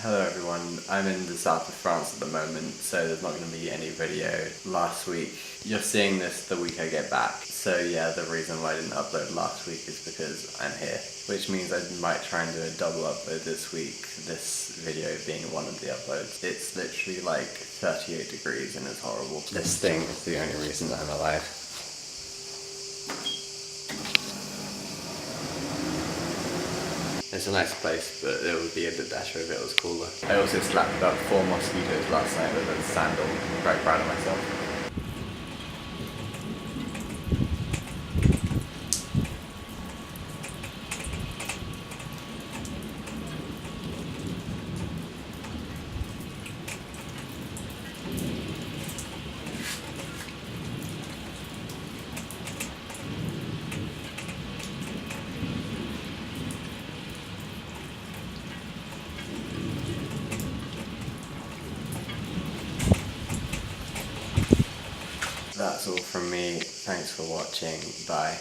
Hello everyone, I'm in the south of France at the moment, so there's not going to be any video last week. You're seeing this the week I get back, so yeah, the reason why I didn't upload last week is because I'm here. Which means I might try and do a double upload this week, this video being one of the uploads. It's literally like 38 degrees and it's horrible. This thing is the only reason that I'm alive. It's a nice place, but it would be a bit better if it was cooler. I also slapped about 4 mosquitoes last night with a sandal. I'm quite proud of myself. That's all from me. Thanks for watching. Bye.